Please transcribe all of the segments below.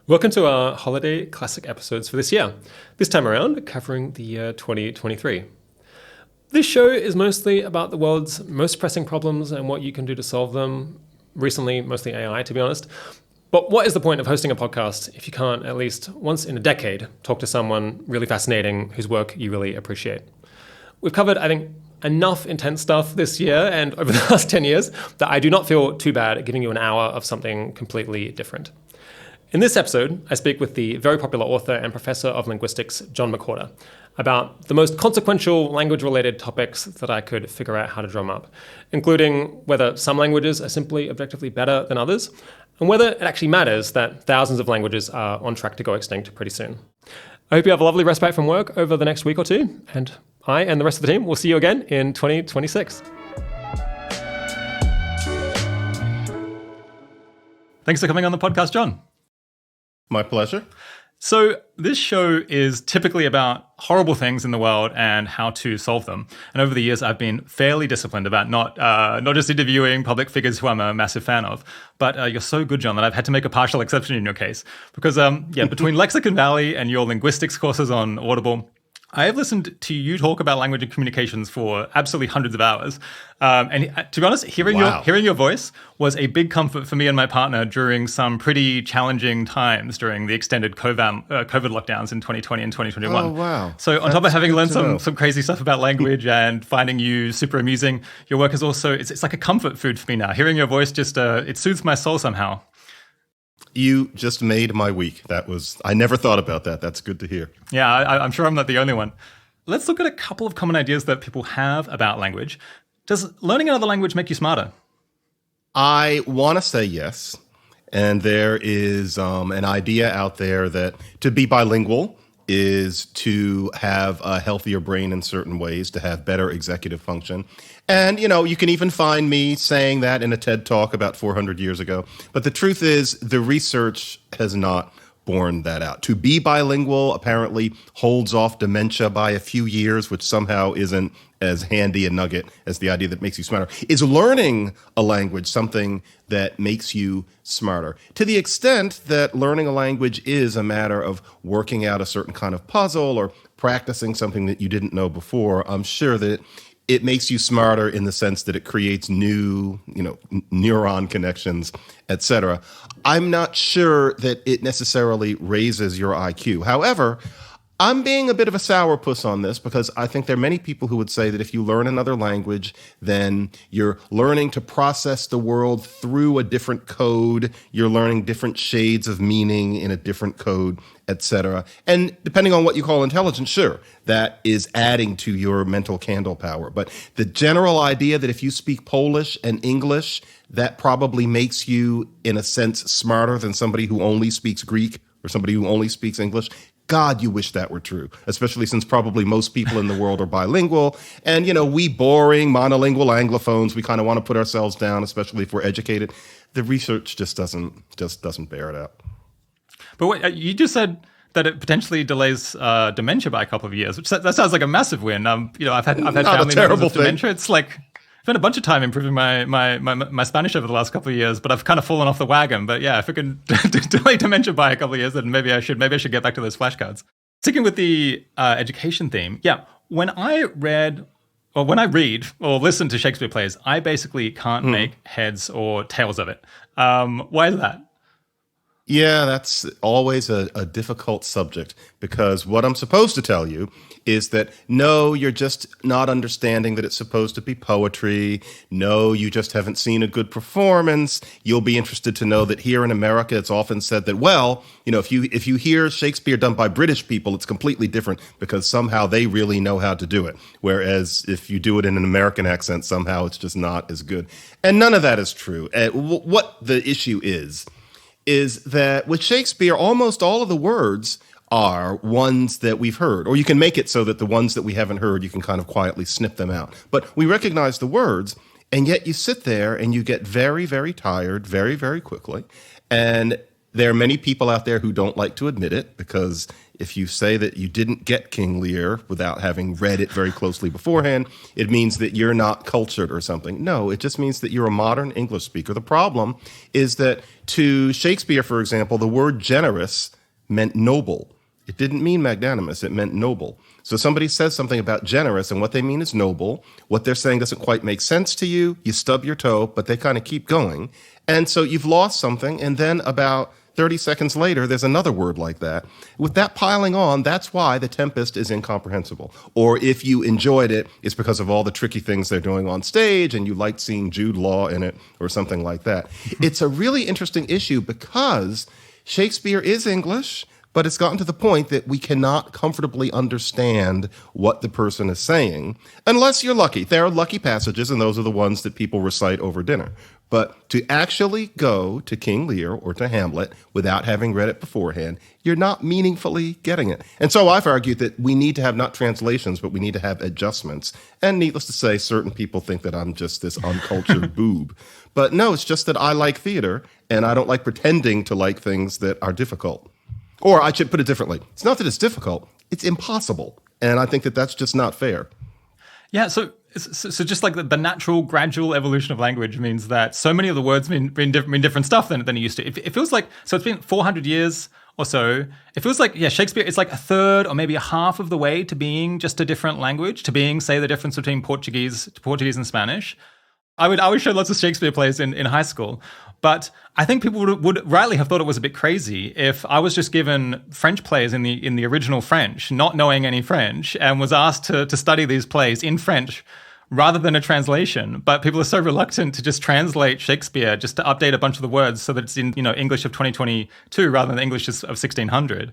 Welcome to our holiday classic episodes for this year. This time around, covering the year 2023. This show is mostly about the world's most pressing problems and what you can do to solve them. Recently, mostly AI, to be honest. But what is the point of hosting a podcast if you can't, at least once in a decade, talk to someone really fascinating whose work you really appreciate? We've covered, I think, enough intense stuff this year and over the last 10 years that I do not feel too bad at giving you an hour of something completely different. In this episode, I speak with the very popular author and professor of linguistics, John McWhorter, about the most consequential language-related topics that I could figure out how to drum up, including whether some languages are simply objectively better than others, and whether it actually matters that thousands of languages are on track to go extinct pretty soon. I hope you have a lovely respite from work over the next week or two, and I and the rest of the team will see you again in 2026. Thanks for coming on the podcast, John. My pleasure. So this show is typically about horrible things in the world and how to solve them. And over the years, I've been fairly disciplined about not just interviewing public figures who I'm a massive fan of, but you're so good, John, that I've had to make a partial exception in your case. Because between Lexicon Valley and your linguistics courses on Audible, I have listened to you talk about language and communications for absolutely hundreds of hours. And to be honest, hearing your voice was a big comfort for me and my partner during some pretty challenging times during the extended COVID lockdowns in 2020 and 2021. Oh, wow. So on top of having learned some crazy stuff about language and finding you super amusing, your work is also, it's like a comfort food for me now. Hearing your voice just, it soothes my soul somehow. You just made my week. I never thought about that. That's good to hear. Yeah, I'm sure I'm not the only one. Let's look at a couple of common ideas that people have about language. Does learning another language make you smarter? I want to say yes. And there is an idea out there that to be bilingual is to have a healthier brain in certain ways, to have better executive function. And, you can even find me saying that in a TED Talk about 400 years ago. But the truth is, the research has not borne that out. To be bilingual apparently holds off dementia by a few years, which somehow isn't as handy a nugget as the idea that makes you smarter. Is learning a language something that makes you smarter? To the extent that learning a language is a matter of working out a certain kind of puzzle or practicing something that you didn't know before, I'm sure that it makes you smarter in the sense that it creates new, neuron connections, etc. I'm not sure that it necessarily raises your IQ. However, I'm being a bit of a sourpuss on this because I think there are many people who would say that if you learn another language, then you're learning to process the world through a different code. You're learning different shades of meaning in a different code, etc. And depending on what you call intelligence, sure, that is adding to your mental candle power. But the general idea that if you speak Polish and English, that probably makes you, in a sense, smarter than somebody who only speaks Greek or somebody who only speaks English. God, you wish that were true, especially since probably most people in the world are bilingual. And, we boring monolingual Anglophones, we kind of want to put ourselves down, especially if we're educated. The research just doesn't bear it out. But wait, you just said that it potentially delays dementia by a couple of years, which that sounds like a massive win. I've had family members with dementia. It's like I've spent a bunch of time improving my Spanish over the last couple of years, but I've kind of fallen off the wagon. But yeah, if it can delay dementia by a couple of years, then maybe I should get back to those flashcards. Sticking with the education theme, yeah. When I read or listen to Shakespeare plays, I basically can't make heads or tails of it. Why is that? Yeah, that's always a difficult subject because what I'm supposed to tell you is that, no, you're just not understanding that it's supposed to be poetry. No, you just haven't seen a good performance. You'll be interested to know that here in America, it's often said that, well, if you hear Shakespeare done by British people, it's completely different because somehow they really know how to do it. Whereas if you do it in an American accent, somehow it's just not as good. And none of that is true. What the issue is that with Shakespeare, almost all of the words are ones that we've heard, or you can make it so that the ones that we haven't heard, you can kind of quietly snip them out. But we recognize the words, and yet you sit there and you get very, very tired very, very quickly. And There are many people out there who don't like to admit it, because if you say that you didn't get King Lear without having read it very closely beforehand, it means that you're not cultured or something. No, it just means that you're a modern English speaker. The problem is that to Shakespeare, for example, the word generous meant noble. It didn't mean magnanimous, it meant noble. So somebody says something about generous and what they mean is noble. What they're saying doesn't quite make sense to you. You stub your toe, but they kind of keep going. And so you've lost something, and then about 30 seconds later, there's another word like that. With that piling on, that's why The Tempest is incomprehensible. Or if you enjoyed it, it's because of all the tricky things they're doing on stage and you liked seeing Jude Law in it or something like that. It's a really interesting issue because Shakespeare is English, but it's gotten to the point that we cannot comfortably understand what the person is saying, unless you're lucky. There are lucky passages, and those are the ones that people recite over dinner. But to actually go to King Lear or to Hamlet without having read it beforehand, you're not meaningfully getting it. And so I've argued that we need to have not translations, but we need to have adjustments. And needless to say, certain people think that I'm just this uncultured boob. But no, it's just that I like theater, and I don't like pretending to like things that are difficult. Or I should put it differently. It's not that it's difficult, it's impossible. And I think that that's just not fair. Yeah, so just like the natural, gradual evolution of language means that so many of the words mean different stuff than it used to. It feels like, so it's been 400 years or so. It feels like, yeah, Shakespeare is like a third or maybe a half of the way to being just a different language, to being, say, the difference between Portuguese and Spanish. I would show lots of Shakespeare plays in high school, but I think people would rightly have thought it was a bit crazy if I was just given French plays in the original French, not knowing any French, and was asked to study these plays in French rather than a translation. But people are so reluctant to just translate Shakespeare, just to update a bunch of the words so that it's in English of 2022 rather than English of 1600.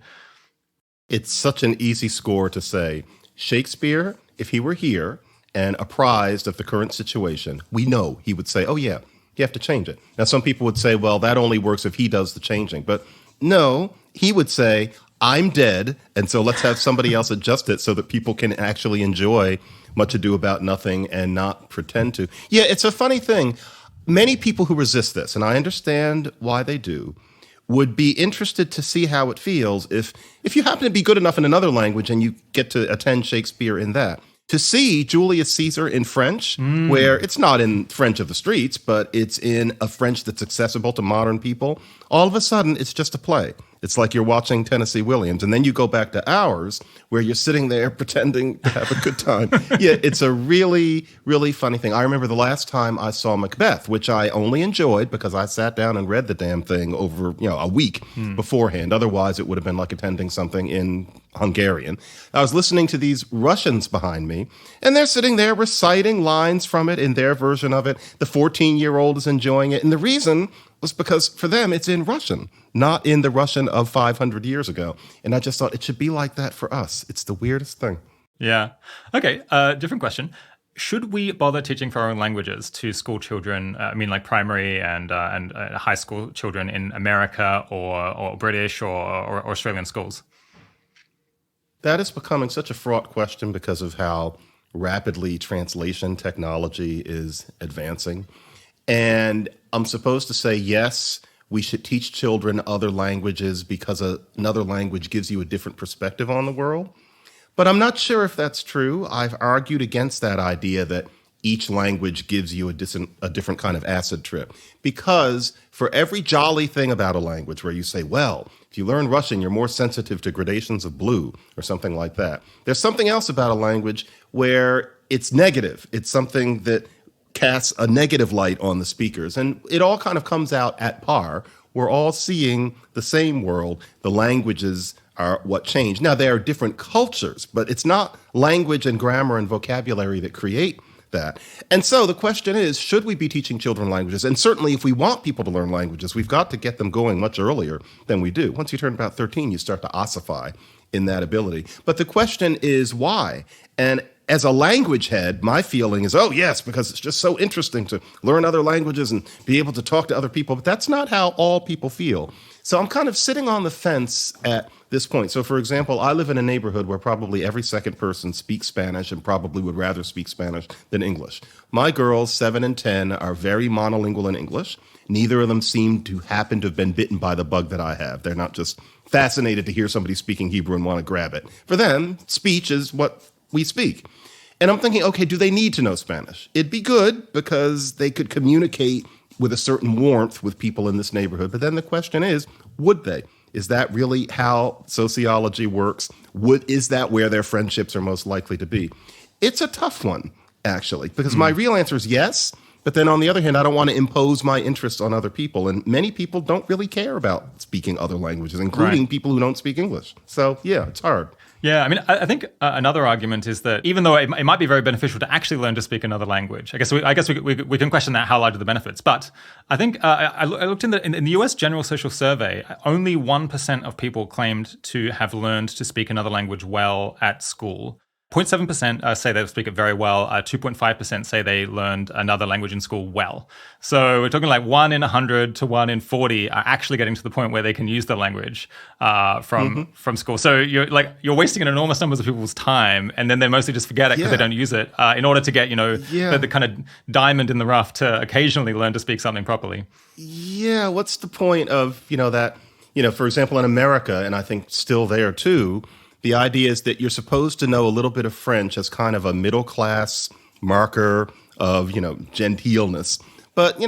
It's such an easy score to say, Shakespeare, if he were here and apprised of the current situation, we know he would say, oh yeah, you have to change it. Now, some people would say, well, that only works if he does the changing. But no, he would say, I'm dead, and so let's have somebody else adjust it so that people can actually enjoy Much Ado About Nothing and not pretend to. Yeah, it's a funny thing. Many people who resist this, and I understand why they do, would be interested to see how it feels if you happen to be good enough in another language and you get to attend Shakespeare in that. To see Julius Caesar in French, where it's not in French of the streets, but it's in a French that's accessible to modern people, all of a sudden it's just a play. It's like you're watching Tennessee Williams, and then you go back to ours where you're sitting there pretending to have a good time. Yeah, it's a really, really funny thing. I remember the last time I saw Macbeth, which I only enjoyed because I sat down and read the damn thing over a week beforehand. Otherwise, it would have been like attending something in Hungarian. I was listening to these Russians behind me, and they're sitting there reciting lines from it in their version of it. The 14-year-old is enjoying it, and the reason was because for them it's in Russian, not in the Russian of 500 years ago. And I just thought it should be like that for us. It's the weirdest thing. Yeah. Okay, different question. Should we bother teaching foreign languages to school children, like primary and high school children in America or British or Australian schools? That is becoming such a fraught question because of how rapidly translation technology is advancing. And I'm supposed to say, yes, we should teach children other languages because another language gives you a different perspective on the world. But I'm not sure if that's true. I've argued against that idea that each language gives you a different kind of acid trip. Because for every jolly thing about a language where you say, well, if you learn Russian, you're more sensitive to gradations of blue or something like that. There's something else about a language where it's negative. It's something that casts a negative light on the speakers. And it all kind of comes out at par. We're all seeing the same world. The languages are what change. Now, there are different cultures, but it's not language and grammar and vocabulary that create that. And so the question is, should we be teaching children languages? And certainly if we want people to learn languages, we've got to get them going much earlier than we do. Once you turn about 13, you start to ossify in that ability. But the question is why? And as a language head, my feeling is, oh, yes, because it's just so interesting to learn other languages and be able to talk to other people. But that's not how all people feel. So I'm kind of sitting on the fence at this point. So, for example, I live in a neighborhood where probably every second person speaks Spanish and probably would rather speak Spanish than English. My girls, 7 and 10, are very monolingual in English. Neither of them seem to happen to have been bitten by the bug that I have. They're not just fascinated to hear somebody speaking Hebrew and want to grab it. For them, speech is what we speak. And I'm thinking, okay, do they need to know Spanish? It'd be good because they could communicate with a certain warmth with people in this neighborhood. But then the question is, would they? Is that really how sociology works? Is that where their friendships are most likely to be? It's a tough one, actually, because my real answer is yes. But then on the other hand, I don't want to impose my interest on other people. And many people don't really care about speaking other languages, including people who don't speak English. So, yeah, it's hard. Yeah, I mean, I think another argument is that even though it might be very beneficial to actually learn to speak another language, I guess we can question that, how large are the benefits. But I think I looked in the US General Social Survey, only 1% of people claimed to have learned to speak another language well at school. 0.7% say they speak it very well. 2.5% say they learned another language in school well. So we're talking like 1 in 100 to 1 in 40 are actually getting to the point where they can use the language from school. So you're wasting an enormous numbers of people's time, and then they mostly just forget it because they don't use it in order to get the kind of diamond in the rough to occasionally learn to speak something properly. Yeah, what's the point of that? For example, in America, and I think still there too. The idea is that you're supposed to know a little bit of French as kind of a middle-class marker of, genteelness. But,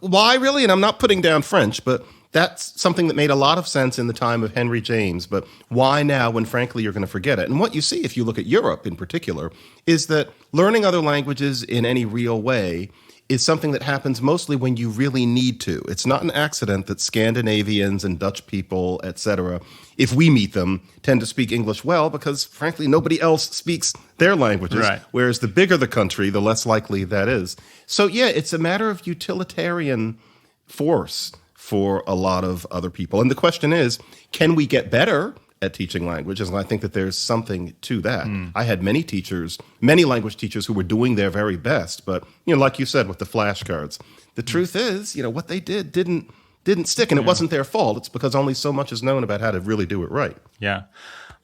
why really? And I'm not putting down French, but that's something that made a lot of sense in the time of Henry James. But why now when, frankly, you're going to forget it? And what you see, if you look at Europe in particular, is that learning other languages in any real way is something that happens mostly when you really need to. It's not an accident that Scandinavians and Dutch people, etc., if we meet them, tend to speak English well because, frankly, nobody else speaks their languages. Right. Whereas the bigger the country, the less likely that is. So, yeah, it's a matter of utilitarian force for a lot of other people. And the question is, can we get better at teaching languages? And I think that there's something to that. I had many language teachers who were doing their very best. But, like you said, with the flashcards, the truth is, what they didn't stick, and it wasn't their fault. It's because only so much is known about how to really do it right. Yeah.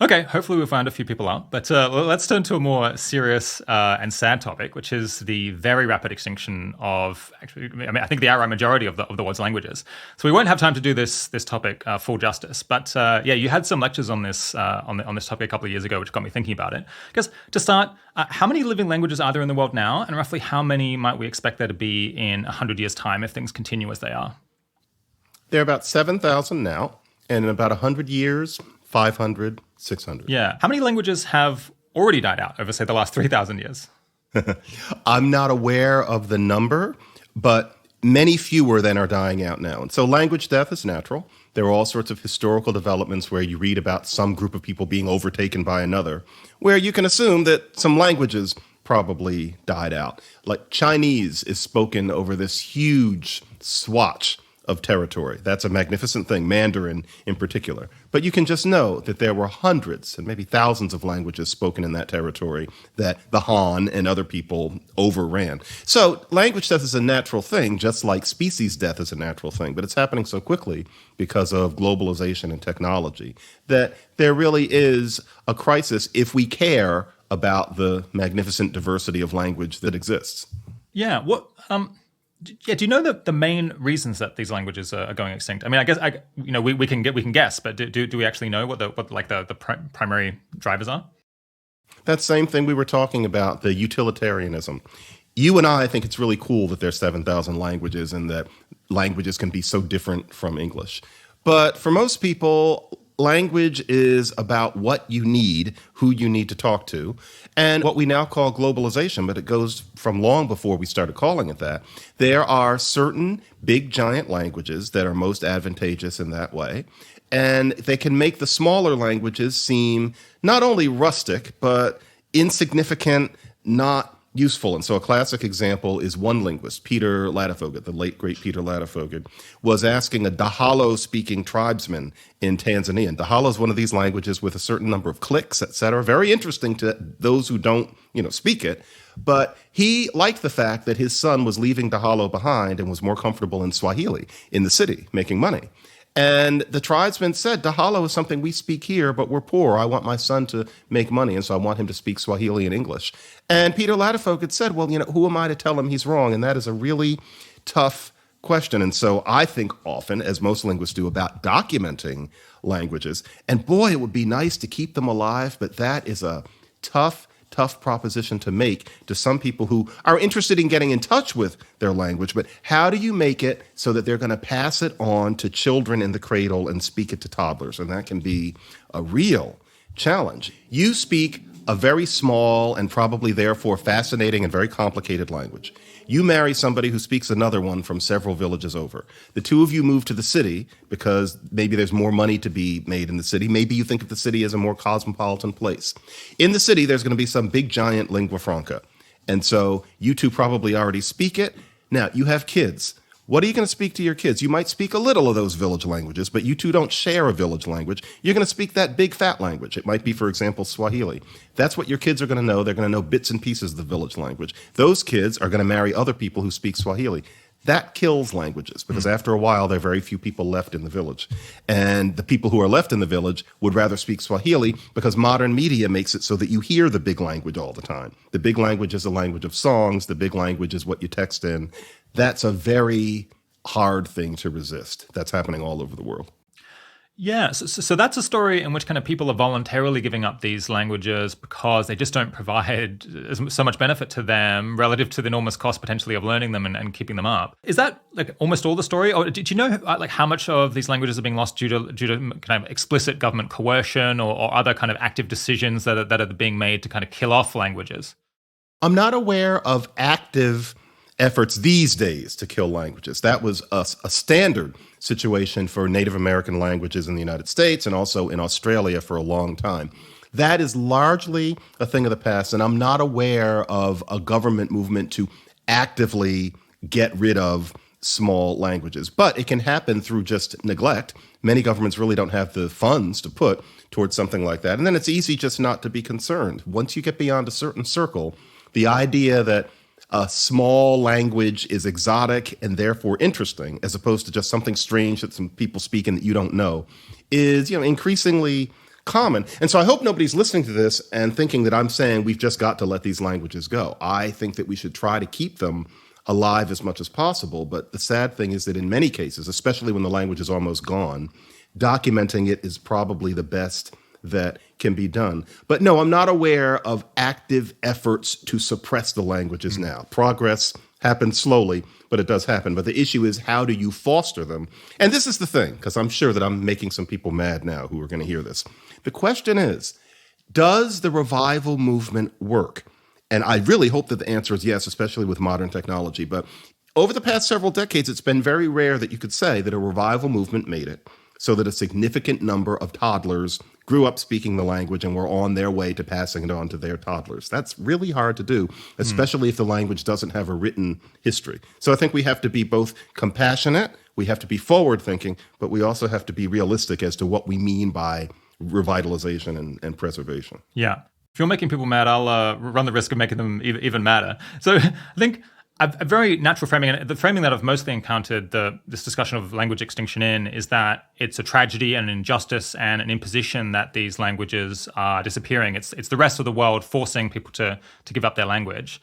Okay, hopefully we'll find a few people out. But let's turn to a more serious and sad topic, which is the very rapid extinction of, I think the outright majority of the world's languages. So we won't have time to do this topic full justice. But you had some lectures on this on this topic a couple of years ago, which got me thinking about it. Because to start, how many living languages are there in the world now? And roughly how many might we expect there to be in 100 years' time if things continue as they are? There are about 7,000 now, and in about 100 years, 500, 600. Yeah. How many languages have already died out over, say, the last 3,000 years? I'm not aware of the number, but many fewer than are dying out now. And so language death is natural. There are all sorts of historical developments where you read about some group of people being overtaken by another, where you can assume that some languages probably died out. Like Chinese is spoken over this huge swatch of territory. That's a magnificent thing, Mandarin in particular. But you can just know that there were hundreds and maybe thousands of languages spoken in that territory that the Han and other people overran. So language death is a natural thing, just like species death is a natural thing. But it's happening so quickly because of globalization and technology that there really is a crisis if we care about the magnificent diversity of language that exists. Yeah. Do you know the main reasons that these languages are going extinct? I mean, I guess we can guess, but do we actually know what the primary drivers are? That same thing we were talking about, the utilitarianism. You and I think it's really cool that there's 7,000 languages and that languages can be so different from English. But for most people, language is about what you need, who you need to talk to, and what we now call globalization, but it goes from long before we started calling it that. There are certain big, giant languages that are most advantageous in that way, and they can make the smaller languages seem not only rustic, but insignificant, not useful. And so a classic example is one linguist, Peter Ladefoged, the late, great Peter Ladefoged, was asking a Dahalo-speaking tribesman in Tanzania. And Dahalo is one of these languages with a certain number of clicks, et cetera. Very interesting to those who don't, speak it. But he liked the fact that his son was leaving Dahalo behind and was more comfortable in Swahili in the city, making money. And the tribesman said, Dahalo is something we speak here, but we're poor. I want my son to make money, and so I want him to speak Swahili and English. And Peter Ladefoged said, well, who am I to tell him he's wrong? And that is a really tough question. And so I think often, as most linguists do, about documenting languages. And boy, it would be nice to keep them alive, but that is a tough proposition to make to some people who are interested in getting in touch with their language. But how do you make it so that they're going to pass it on to children in the cradle and speak it to toddlers? And that can be a real challenge. You speak a very small and probably therefore fascinating and very complicated language. You marry somebody who speaks another one from several villages over. The two of you move to the city because maybe there's more money to be made in the city. Maybe you think of the city as a more cosmopolitan place. In the city, there's going to be some big giant lingua franca. And so you two probably already speak it. Now, you have kids. What are you going to speak to your kids? You might speak a little of those village languages, but you two don't share a village language. You're going to speak that big fat language. It might be, for example, Swahili. That's what your kids are going to know. They're going to know bits and pieces of the village language. Those kids are going to marry other people who speak Swahili. That kills languages because after a while, there are very few people left in the village. And the people who are left in the village would rather speak Swahili because modern media makes it so that you hear the big language all the time. The big language is the language of songs. The big language is what you text in. That's a very hard thing to resist. That's happening all over the world. Yeah, so that's a story in which kind of people are voluntarily giving up these languages because they just don't provide so much benefit to them relative to the enormous cost potentially of learning them and keeping them up. Is that like almost all the story? Or did you know like how much of these languages are being lost due to kind of explicit government coercion or other kind of active decisions that are being made to kind of kill off languages? I'm not aware of active efforts these days to kill languages. That was a standard situation for Native American languages in the United States and also in Australia for a long time. That is largely a thing of the past, and I'm not aware of a government movement to actively get rid of small languages. But it can happen through just neglect. Many governments really don't have the funds to put towards something like that. And then it's easy just not to be concerned. Once you get beyond a certain circle, the idea that a small language is exotic and therefore interesting, as opposed to just something strange that some people speak and that you don't know, is increasingly common. And so I hope nobody's listening to this and thinking that I'm saying we've just got to let these languages go. I think that we should try to keep them alive as much as possible. But the sad thing is that in many cases, especially when the language is almost gone, documenting it is probably the best that can be done. But no, I'm not aware of active efforts to suppress the languages now. Progress happens slowly, but it does happen. But the issue is, how do you foster them? And this is the thing, because I'm sure that I'm making some people mad now who are going to hear this. The question is, does the revival movement work? And I really hope that the answer is yes, especially with modern technology. But over the past several decades, it's been very rare that you could say that a revival movement made it so that a significant number of toddlers grew up speaking the language and were on their way to passing it on to their toddlers. That's really hard to do, especially if the language doesn't have a written history. So I think we have to be both compassionate, we have to be forward-thinking, but we also have to be realistic as to what we mean by revitalization and preservation. Yeah. If you're making people mad, I'll run the risk of making them even madder. So I think a very natural framing, and the framing that I've mostly encountered this discussion of language extinction in, is that it's a tragedy and an injustice and an imposition that these languages are disappearing. It's the rest of the world forcing people to give up their language.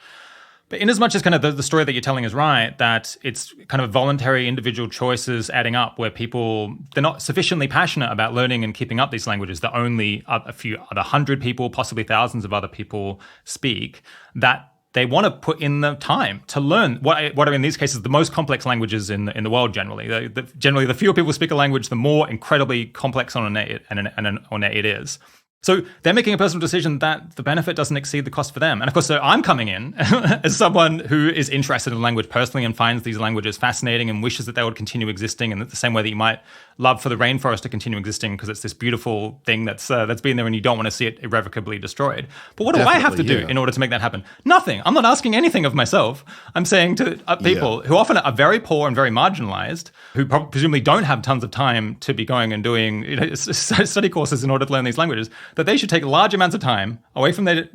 But in as much as kind of the story that you're telling is right, that it's kind of voluntary individual choices adding up where they're not sufficiently passionate about learning and keeping up these languages that only a few other 100 people, possibly thousands of other people speak, that they want to put in the time to learn what are in these cases the most complex languages in the world generally. Generally, the fewer people speak a language, the more incredibly complex and ornate it is. So they're making a personal decision that the benefit doesn't exceed the cost for them. And of course, so I'm coming in as someone who is interested in language personally and finds these languages fascinating and wishes that they would continue existing in the same way that you might love for the rainforest to continue existing because it's this beautiful thing that's been there and you don't want to see it irrevocably destroyed. But what do I have to do in order to make that happen? Nothing. I'm not asking anything of myself. I'm saying to people who often are very poor and very marginalized, who presumably don't have tons of time to be going and doing study courses in order to learn these languages, that they should take large amounts of time away from their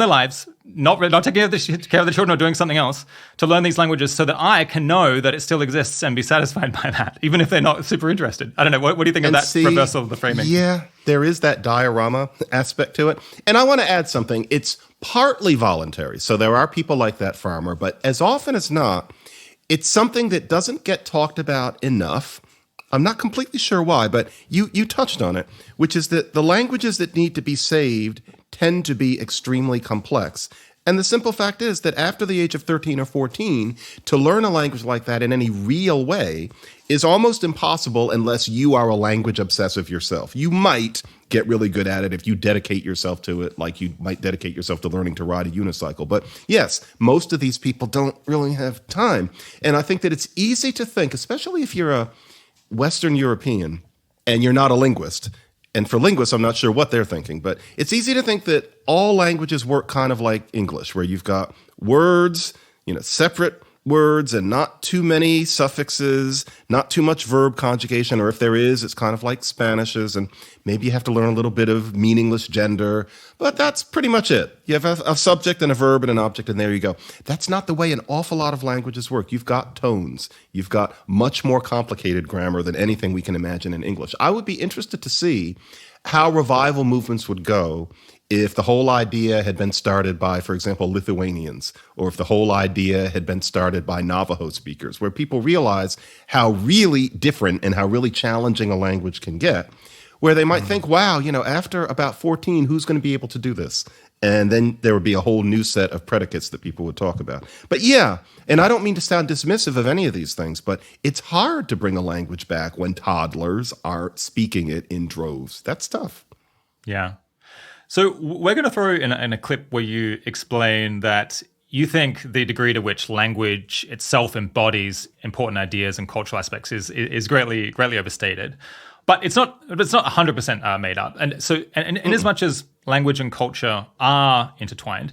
lives, not taking care of the children or doing something else, to learn these languages so that I can know that it still exists and be satisfied by that, even if they're not super interested. I don't know. What do you think of that reversal of the framing? Yeah, there is that diorama aspect to it. And I want to add something. It's partly voluntary. So there are people like that farmer, but as often as not, it's something that doesn't get talked about enough. I'm not completely sure why, but you touched on it, which is that the languages that need to be saved tend to be extremely complex. And the simple fact is that after the age of 13 or 14, to learn a language like that in any real way is almost impossible unless you are a language obsessive yourself. You might get really good at it if you dedicate yourself to it, like you might dedicate yourself to learning to ride a unicycle. But yes, most of these people don't really have time. And I think that it's easy to think, especially if you're a Western European and you're not a linguist. And for linguists, I'm not sure what they're thinking, but it's easy to think that all languages work kind of like English, where you've got words, separate words and not too many suffixes, not too much verb conjugation, or if there is, it's kind of like Spanish is, and maybe you have to learn a little bit of meaningless gender, but that's pretty much it. You have a subject and a verb and an object, and there you go. That's not the way an awful lot of languages work. You've got tones. You've got much more complicated grammar than anything we can imagine in English. I would be interested to see how revival movements would go if the whole idea had been started by, for example, Lithuanians, or if the whole idea had been started by Navajo speakers, where people realize how really different and how really challenging a language can get, where they might think, wow, after about 14, who's going to be able to do this? And then there would be a whole new set of predicates that people would talk about. But yeah, and I don't mean to sound dismissive of any of these things, but it's hard to bring a language back when toddlers aren't speaking it in droves. That's tough. Yeah. So we're going to throw in a clip where you explain that you think the degree to which language itself embodies important ideas and cultural aspects is greatly overstated. But it's not 100% made up. And so, and in as much as language and culture are intertwined,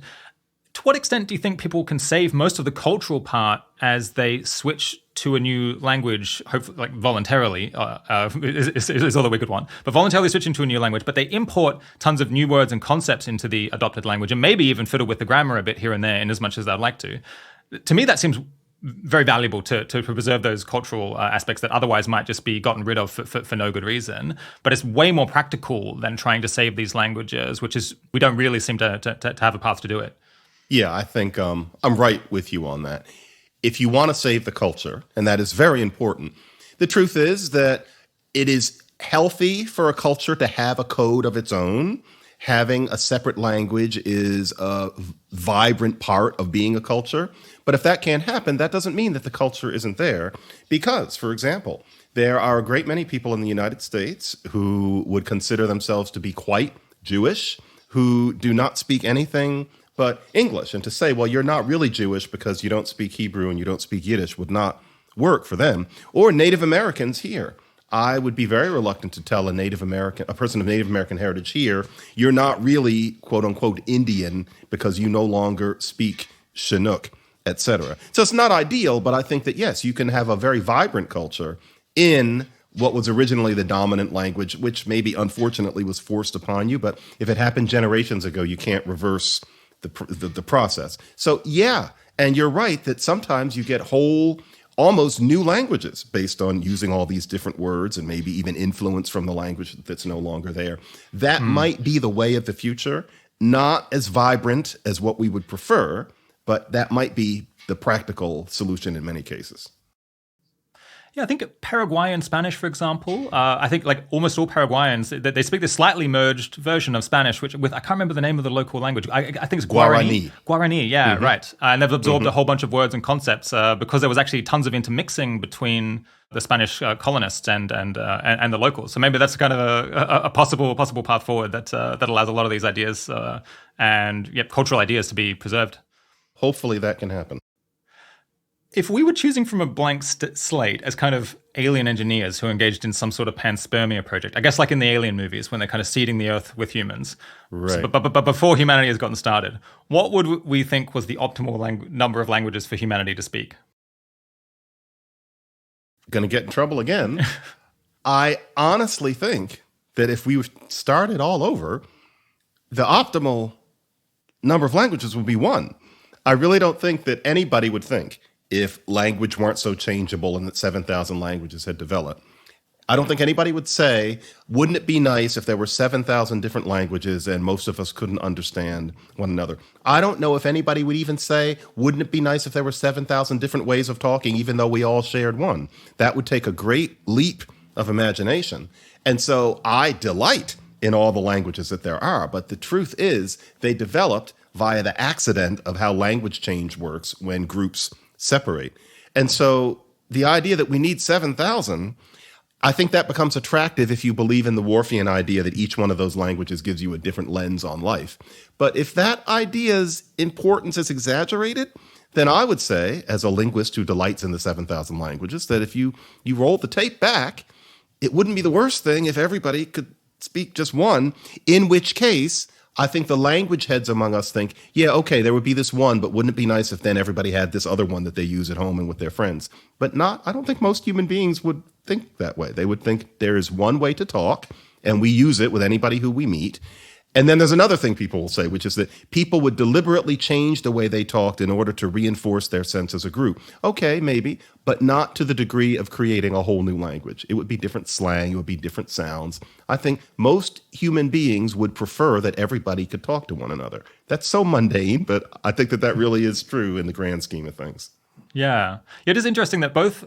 to what extent do you think people can save most of the cultural part as they switch to a new language, hopefully, like voluntarily, is all that we could want, but voluntarily switching to a new language, but they import tons of new words and concepts into the adopted language and maybe even fiddle with the grammar a bit here and there in as much as they'd like to. To me, that seems very valuable to preserve those cultural aspects that otherwise might just be gotten rid of for no good reason. But it's way more practical than trying to save these languages, which is, we don't really seem to have a path to do it. Yeah, I think I'm right with you on that. If you want to save the culture, and that is very important, the truth is that it is healthy for a culture to have a code of its own. Having a separate language is a vibrant part of being a culture. But if that can't happen, that doesn't mean that the culture isn't there. Because, for example, there are a great many people in the United States who would consider themselves to be quite Jewish, who do not speak anything but English. And to say, well, you're not really Jewish because you don't speak Hebrew and you don't speak Yiddish would not work for them. Or Native Americans here. I would be very reluctant to tell a person of Native American heritage here, you're not really, quote unquote, Indian because you no longer speak Chinook, etc. So it's not ideal, but I think that, yes, you can have a very vibrant culture in what was originally the dominant language, which maybe unfortunately was forced upon you. But if it happened generations ago, you can't reverse the process. So yeah, and you're right that sometimes you get whole almost new languages based on using all these different words and maybe even influence from the language that's no longer there. That might be the way of the future, not as vibrant as what we would prefer, but that might be the practical solution in many cases. Yeah, I think Paraguayan Spanish, for example, I think like almost all Paraguayans, they speak this slightly merged version of Spanish, which I can't remember the name of the local language. I think it's Guarani. Guarani, yeah, right. And they've absorbed a whole bunch of words and concepts because there was actually tons of intermixing between the Spanish colonists and the locals. So maybe that's kind of a possible path forward that allows a lot of these ideas and cultural ideas to be preserved. Hopefully that can happen. If we were choosing from a blank slate as kind of alien engineers who are engaged in some sort of panspermia project, I guess like in the Alien movies when they're kind of seeding the Earth with humans, right? So, but before humanity has gotten started, what would we think was the optimal number of languages for humanity to speak? Going to get in trouble again. I honestly think that if we started all over, the optimal number of languages would be one. I really don't think that anybody would think, if language weren't so changeable and that 7,000 languages had developed, I don't think anybody would say, wouldn't it be nice if there were 7,000 different languages and most of us couldn't understand one another? I don't know if anybody would even say, wouldn't it be nice if there were 7,000 different ways of talking, even though we all shared one? That would take a great leap of imagination. And so I delight in all the languages that there are. But the truth is, they developed via the accident of how language change works when groups separate. And so the idea that we need 7,000, I think that becomes attractive if you believe in the Worfian idea that each one of those languages gives you a different lens on life. But if that idea's importance is exaggerated, then I would say, as a linguist who delights in the 7,000 languages, that if you roll the tape back, it wouldn't be the worst thing if everybody could speak just one, in which case I think the language heads among us think, yeah, okay, there would be this one, but wouldn't it be nice if then everybody had this other one that they use at home and with their friends? But I don't think most human beings would think that way. They would think there is one way to talk, and we use it with anybody who we meet. And then there's another thing people will say, which is that people would deliberately change the way they talked in order to reinforce their sense as a group. Okay, maybe, but not to the degree of creating a whole new language. It would be different slang, it would be different sounds. I think most human beings would prefer that everybody could talk to one another. That's so mundane, but I think that really is true in the grand scheme of things. Yeah. It is interesting that both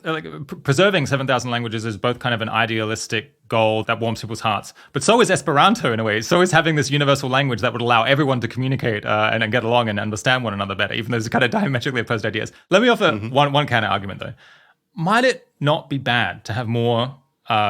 preserving 7,000 languages is both kind of an idealistic goal that warms people's hearts, but so is Esperanto in a way. So is having this universal language that would allow everyone to communicate and get along and understand one another better, even though those are kind of diametrically opposed ideas. Let me offer one counter argument though. Might it not be bad to have more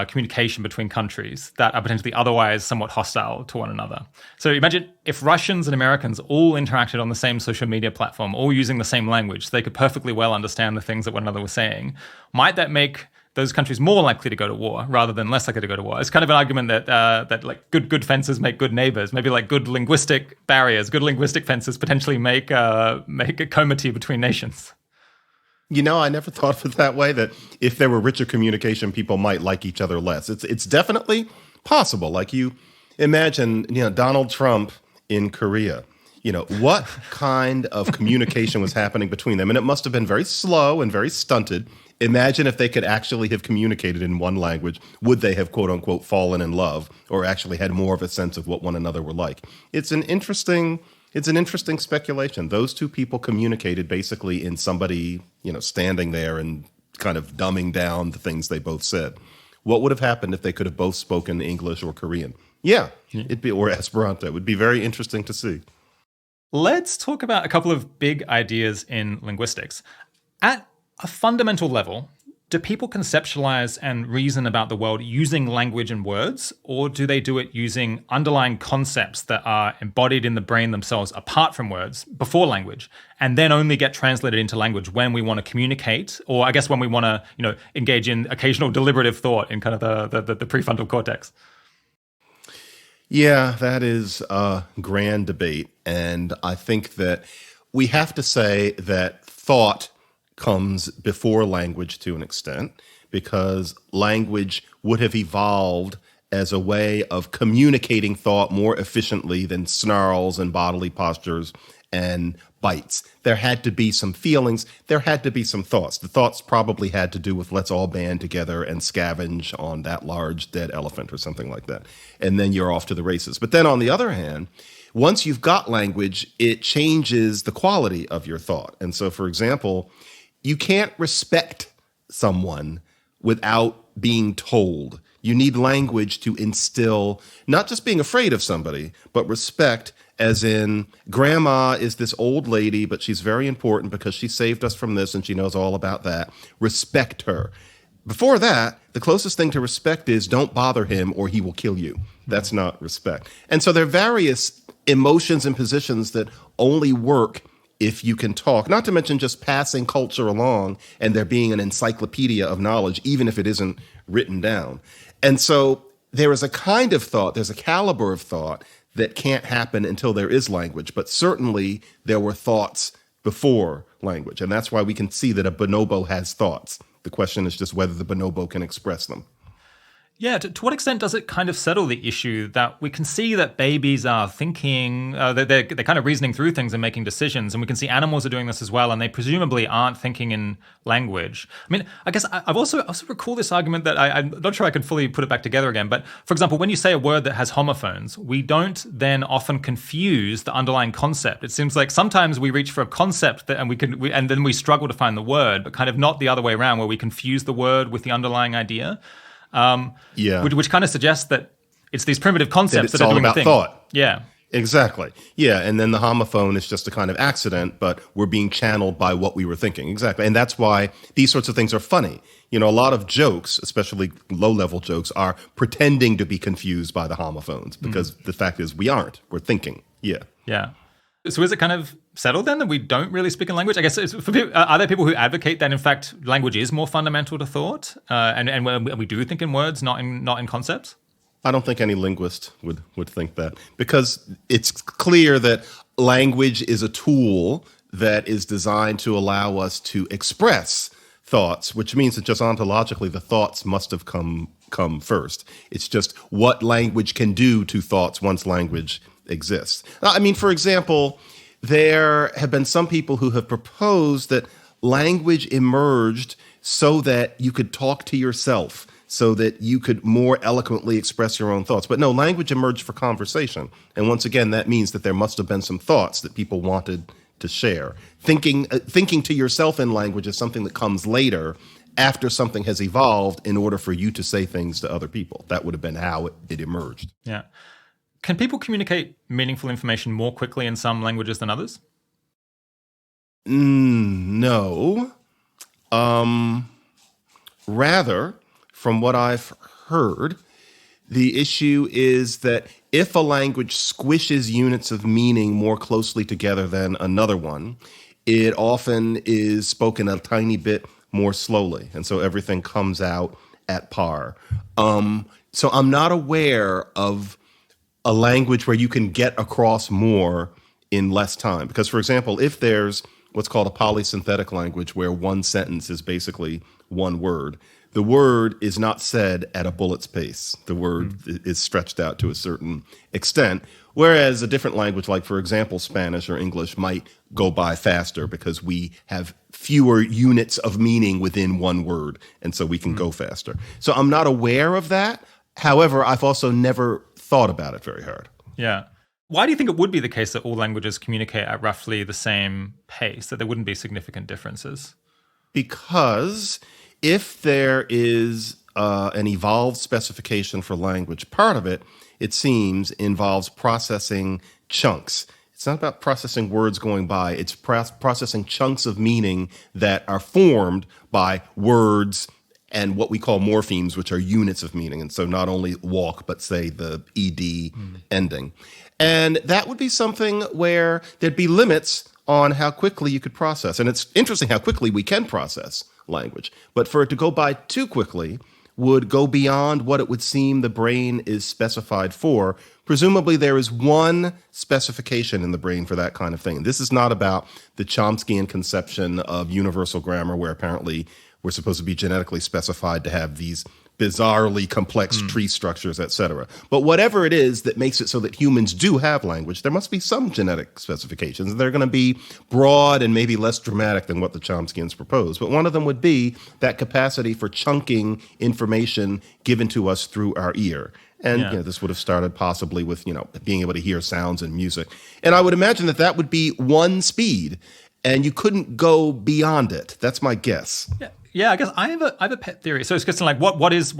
communication between countries that are potentially otherwise somewhat hostile to one another? So imagine if Russians and Americans all interacted on the same social media platform, all using the same language, so they could perfectly well understand the things that one another was saying. Might that make those countries more likely to go to war rather than less likely to go to war? It's kind of an argument that like good fences make good neighbors. Maybe like good linguistic barriers, good linguistic fences potentially make a comity between nations. You know, I never thought of it that way, that if there were richer communication, people might like each other less. It's definitely possible. Like you imagine, Donald Trump in Korea. What kind of communication was happening between them? And it must have been very slow and very stunted. Imagine if they could actually have communicated in one language. Would they have, quote unquote, fallen in love or actually had more of a sense of what one another were like? It's an interesting speculation. Those two people communicated basically in somebody, standing there and kind of dumbing down the things they both said. What would have happened if they could have both spoken English or Korean? Or Esperanto. It would be very interesting to see. Let's talk about a couple of big ideas in linguistics. At a fundamental level, do people conceptualize and reason about the world using language and words, or do they do it using underlying concepts that are embodied in the brain themselves apart from words before language, and then only get translated into language when we want to communicate, or I guess when we want to, engage in occasional deliberative thought in kind of the prefrontal cortex? Yeah, that is a grand debate. And I think that we have to say that thought comes before language to an extent, because language would have evolved as a way of communicating thought more efficiently than snarls and bodily postures and bites. There had to be some feelings. There had to be some thoughts. The thoughts probably had to do with let's all band together and scavenge on that large dead elephant or something like that. And then you're off to the races. But then on the other hand, once you've got language, it changes the quality of your thought. And so, for example, you can't respect someone without being told. You need language to instill not just being afraid of somebody, but respect, as in, grandma is this old lady, but she's very important because she saved us from this and she knows all about that. Respect her. Before that, the closest thing to respect is don't bother him or he will kill you. That's not respect. And so there are various emotions and positions that only work if you can talk, not to mention just passing culture along and there being an encyclopedia of knowledge, even if it isn't written down. And so there is a kind of thought, there's a caliber of thought that can't happen until there is language. But certainly there were thoughts before language. And that's why we can see that a bonobo has thoughts. The question is just whether the bonobo can express them. Yeah, to what extent does it kind of settle the issue that we can see that babies are thinking, they're kind of reasoning through things and making decisions, and we can see animals are doing this as well, and they presumably aren't thinking in language. I mean, I guess I've also recall this argument that I'm not sure I can fully put it back together again, but for example, when you say a word that has homophones, we don't then often confuse the underlying concept. It seems like sometimes we reach for a concept and then we struggle to find the word, but kind of not the other way around, where we confuse the word with the underlying idea. Which kind of suggests that it's these primitive concepts that are doing the thing. It's all about thought. Yeah. Exactly. Yeah, and then the homophone is just a kind of accident, but we're being channeled by what we were thinking. Exactly. And that's why these sorts of things are funny. You know, a lot of jokes, especially low-level jokes, are pretending to be confused by the homophones because the fact is we aren't. We're thinking. Yeah. Yeah. So is it kind of settled then that we don't really speak in language? I guess for people, are there people who advocate that in fact language is more fundamental to thought, and we do think in words, not in concepts? I don't think any linguist would think that, because it's clear that language is a tool that is designed to allow us to express thoughts, which means that just ontologically the thoughts must have come first. It's just what language can do to thoughts once language exists. I mean, for example, there have been some people who have proposed that language emerged so that you could talk to yourself, so that you could more eloquently express your own thoughts. But no, language emerged for conversation. And once again, that means that there must have been some thoughts that people wanted to share. Thinking to yourself in language is something that comes later, after something has evolved, in order for you to say things to other people. That would have been how it emerged. Yeah. Can people communicate meaningful information more quickly in some languages than others? No. Rather, from what I've heard, the issue is that if a language squishes units of meaning more closely together than another one, it often is spoken a tiny bit more slowly. And so everything comes out at par. So I'm not aware of a language where you can get across more in less time. Because, for example, if there's what's called a polysynthetic language where one sentence is basically one word, the word is not said at a bullet's pace. The word is stretched out to a certain extent, whereas a different language like, for example, Spanish or English might go by faster because we have fewer units of meaning within one word, and so we can go faster. So I'm not aware of that. However, I've also never thought about it very hard. Yeah. Why do you think it would be the case that all languages communicate at roughly the same pace, that there wouldn't be significant differences? Because if there is an evolved specification for language, part of it, it seems, involves processing chunks. It's not about processing words going by. It's processing chunks of meaning that are formed by words and what we call morphemes, which are units of meaning. And so not only walk, but say the ED ending. And that would be something where there'd be limits on how quickly you could process. And it's interesting how quickly we can process language. But for it to go by too quickly would go beyond what it would seem the brain is specified for. Presumably there is one specification in the brain for that kind of thing. This is not about the Chomskyan conception of universal grammar, where apparently we're supposed to be genetically specified to have these bizarrely complex tree structures, et cetera. But whatever it is that makes it so that humans do have language, there must be some genetic specifications. They're going to be broad and maybe less dramatic than what the Chomskyans propose. But one of them would be that capacity for chunking information given to us through our ear. And this would have started possibly with, being able to hear sounds and music. And I would imagine that that would be one speed, and you couldn't go beyond it. That's my guess. Yeah, I guess I have a pet theory. So it's just like what is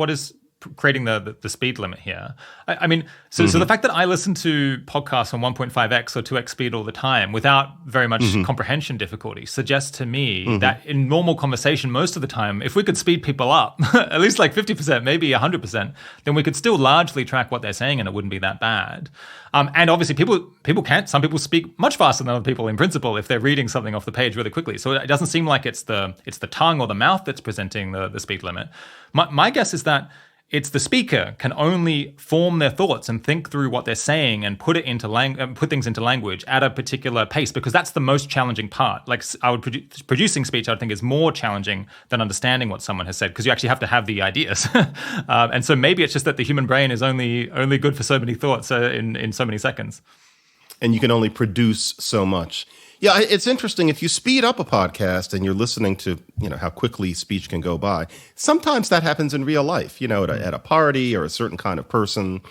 creating the speed limit here? I mean, so the fact that I listen to podcasts on 1.5x or 2x speed all the time without very much comprehension difficulty suggests to me that in normal conversation, most of the time, if we could speed people up, at least like 50%, maybe 100%, then we could still largely track what they're saying and it wouldn't be that bad. And obviously people can't. Some people speak much faster than other people in principle if they're reading something off the page really quickly. So it doesn't seem like it's the tongue or the mouth that's presenting the speed limit. My guess is that it's the speaker can only form their thoughts and think through what they're saying and put things into language at a particular pace, because that's the most challenging part. Like producing speech, I think, is more challenging than understanding what someone has said, because you actually have to have the ideas. And so maybe it's just that the human brain is only good for so many thoughts in so many seconds. And you can only produce so much. Yeah, it's interesting. If you speed up a podcast and you're listening to, how quickly speech can go by, sometimes that happens in real life, at a party or a certain kind of person.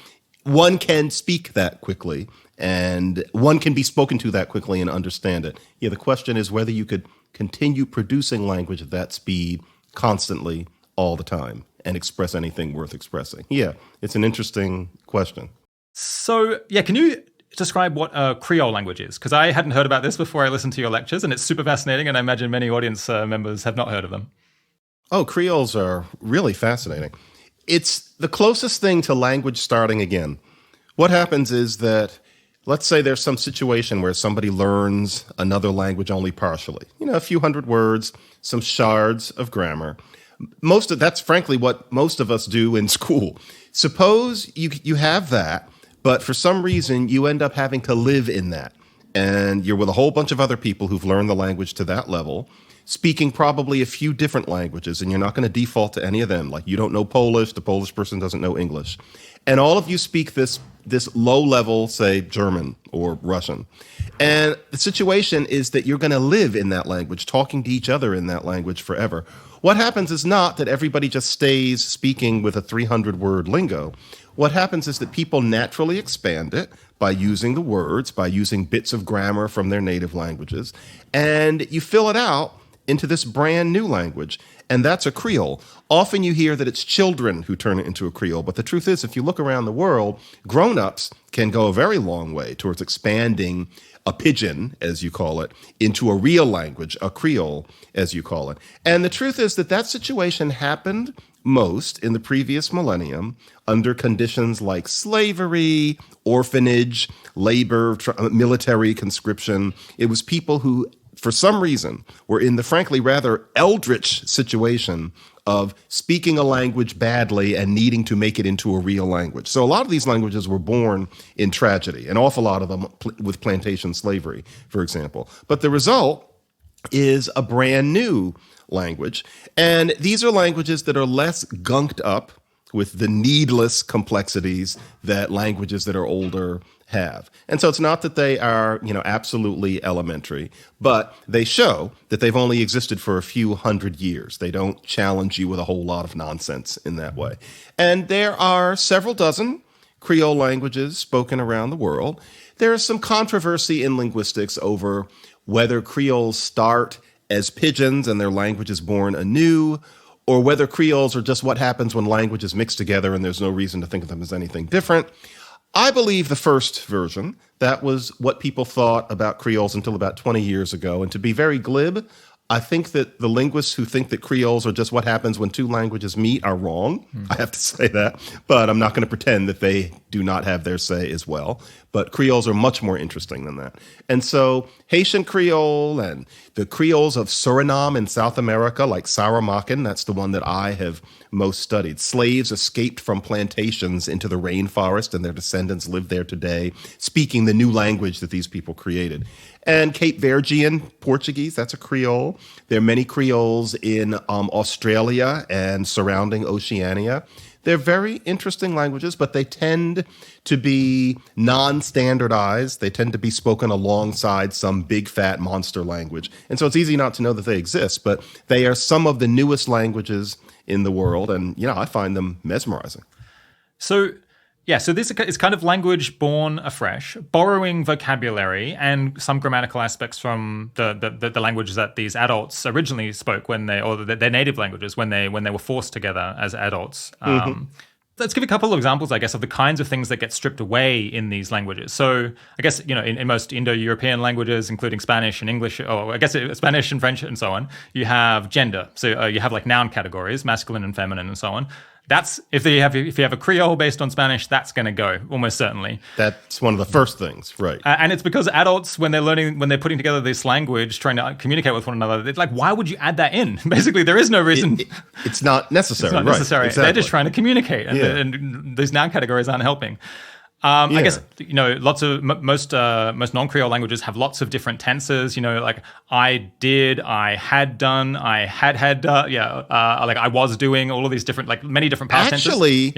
One can speak that quickly and one can be spoken to that quickly and understand it. Yeah, the question is whether you could continue producing language at that speed constantly all the time and express anything worth expressing. Yeah, it's an interesting question. So, yeah, can you describe what a Creole language is? Because I hadn't heard about this before I listened to your lectures, and it's super fascinating, and I imagine many audience members have not heard of them. Oh, Creoles are really fascinating. It's the closest thing to language starting again. What happens is that, let's say there's some situation where somebody learns another language only partially. A few hundred words, some shards of grammar. That's frankly what most of us do in school. Suppose you have that, but for some reason, you end up having to live in that. And you're with a whole bunch of other people who've learned the language to that level, speaking probably a few different languages, and you're not going to default to any of them. Like, you don't know Polish, the Polish person doesn't know English. And all of you speak this low level, say, German or Russian. And the situation is that you're going to live in that language, talking to each other in that language forever. What happens is not that everybody just stays speaking with a 300-word lingo. What happens is that people naturally expand it by using the words, by using bits of grammar from their native languages, and you fill it out into this brand new language, and that's a Creole. Often you hear that it's children who turn it into a Creole, but the truth is, if you look around the world, grown-ups can go a very long way towards expanding a pidgin, as you call it, into a real language, a Creole, as you call it. And the truth is that situation happened most in the previous millennium under conditions like slavery, orphanage, labor, military conscription. It was people who, for some reason, were in the frankly rather eldritch situation of speaking a language badly and needing to make it into a real language. So a lot of these languages were born in tragedy, an awful lot of them with plantation slavery, for example. But the result is a brand new language. And these are languages that are less gunked up with the needless complexities that languages that are older have. And so it's not that they are, absolutely elementary, but they show that they've only existed for a few hundred years. They don't challenge you with a whole lot of nonsense in that way. And there are several dozen Creole languages spoken around the world. There is some controversy in linguistics over whether Creoles start as pidgins and their language is born anew, or whether Creoles are just what happens when languages mix together and there's no reason to think of them as anything different. I believe the first version. That was what people thought about Creoles until about 20 years ago. And to be very glib, I think that the linguists who think that Creoles are just what happens when two languages meet are wrong. I have to say that. But I'm not going to pretend that they do not have their say as well. But Creoles are much more interesting than that. And so Haitian Creole and the Creoles of Suriname in South America, like Saramaccan, that's the one that I have most studied. Slaves escaped from plantations into the rainforest, and their descendants live there today, speaking the new language that these people created. And Cape Verdean Portuguese, that's a Creole. There are many Creoles in Australia and surrounding Oceania. They're very interesting languages, but they tend to be non-standardized. They tend to be spoken alongside some big, fat monster language. And so it's easy not to know that they exist, but they are some of the newest languages in the world. And, I find them mesmerizing. So this is kind of language born afresh, borrowing vocabulary and some grammatical aspects from the languages that these adults originally spoke their native languages when they were forced together as adults. Let's give a couple of examples, I guess, of the kinds of things that get stripped away in these languages. So I guess, in most Indo-European languages, including Spanish and English, or I guess Spanish and French and so on, you have gender. So you have like noun categories, masculine and feminine and so on. That's if you have a Creole based on Spanish, that's going to go almost certainly. That's one of the first things, right? And it's because adults, when they're putting together this language, trying to communicate with one another, it's like, why would you add that in? Basically, there is no reason. It's not necessary. It's not necessary. Right, exactly. They're just trying to communicate, and these noun categories aren't helping. I guess most non-Creole languages have lots of different tenses. Like I did, I had done, I had done. Like I was doing. All of these different, like many different past tenses.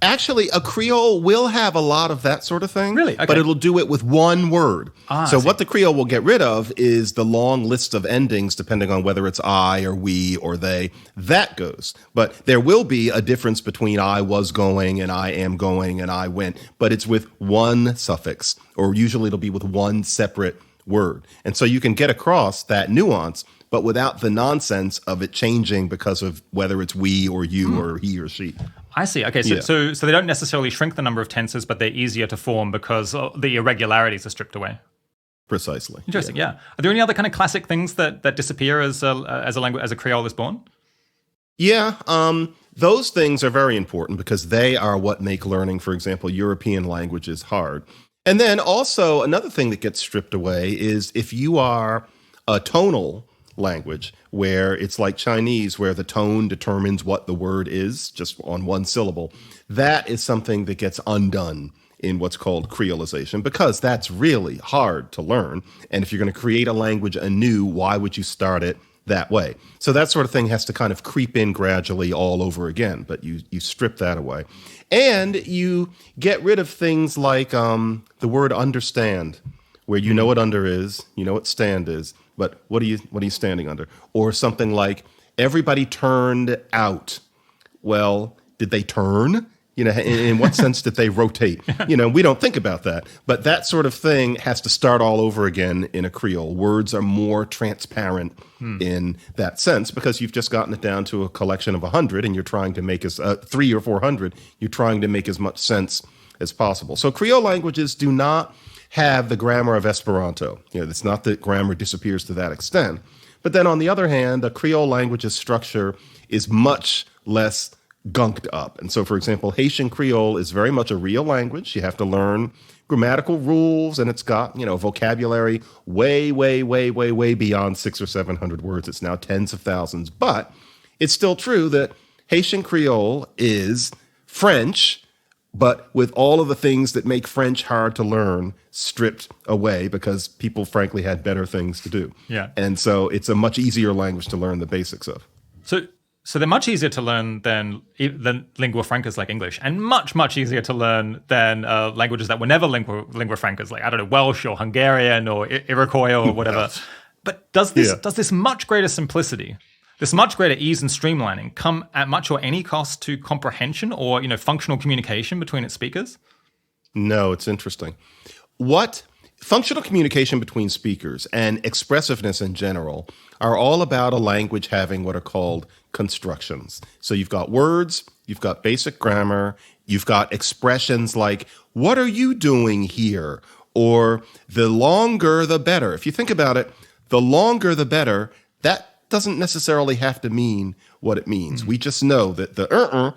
Actually, a Creole will have a lot of that sort of thing. Really? Okay. But it'll do it with one word. So what the Creole will get rid of is the long list of endings, depending on whether it's I or we or they. That goes. But there will be a difference between I was going and I am going and I went. But it's with one suffix, or usually it'll be with one separate word. And so you can get across that nuance, but without the nonsense of it changing because of whether it's we or you or he or she. I see. Okay, so they don't necessarily shrink the number of tenses, but they're easier to form because the irregularities are stripped away. Precisely. Interesting. Yeah. Are there any other kind of classic things that disappear as a language, as a Creole is born? Yeah. Those things are very important because they are what make learning, for example, European languages hard. And then also another thing that gets stripped away is if you are a tonal language where it's like Chinese, where the tone determines what the word is just on one syllable, that is something that gets undone in what's called creolization because that's really hard to learn. And if you're going to create a language anew, why would you start it that way? So that sort of thing has to kind of creep in gradually all over again, but you strip that away. And you get rid of things like the word understand, where you know what under is, you know what stand is, but what are you standing under? Or something like everybody turned out. Well, did they turn? In what sense did they rotate? We don't think about that. But that sort of thing has to start all over again in a Creole. Words are more transparent in that sense because you've just gotten it down to a collection of 100 and you're trying to make 300 or 400. You're trying to make as much sense as possible. So Creole languages do not have the grammar of Esperanto. It's not that grammar disappears to that extent. But then on the other hand, a Creole language's structure is much less gunked up. And so, for example, Haitian Creole is very much a real language. You have to learn grammatical rules, and it's got, vocabulary way, way, way, way, way beyond 600 or 700 words. It's now tens of thousands. But it's still true that Haitian Creole is French, but with all of the things that make French hard to learn stripped away because people, frankly, had better things to do. Yeah. And so it's a much easier language to learn the basics of. So they're much easier to learn than lingua francas like English, and much, much easier to learn than languages that were never lingua francas, like, I don't know, Welsh or Hungarian or Iroquois or whatever. Yes. But does this much greater simplicity, this much greater ease and streamlining come at much or any cost to comprehension or, functional communication between its speakers? No, it's interesting. Functional communication between speakers and expressiveness in general are all about a language having what are called constructions. So you've got words, you've got basic grammar, you've got expressions like, what are you doing here? Or the longer, the better. If you think about it, the longer, the better, that doesn't necessarily have to mean what it means. We just know that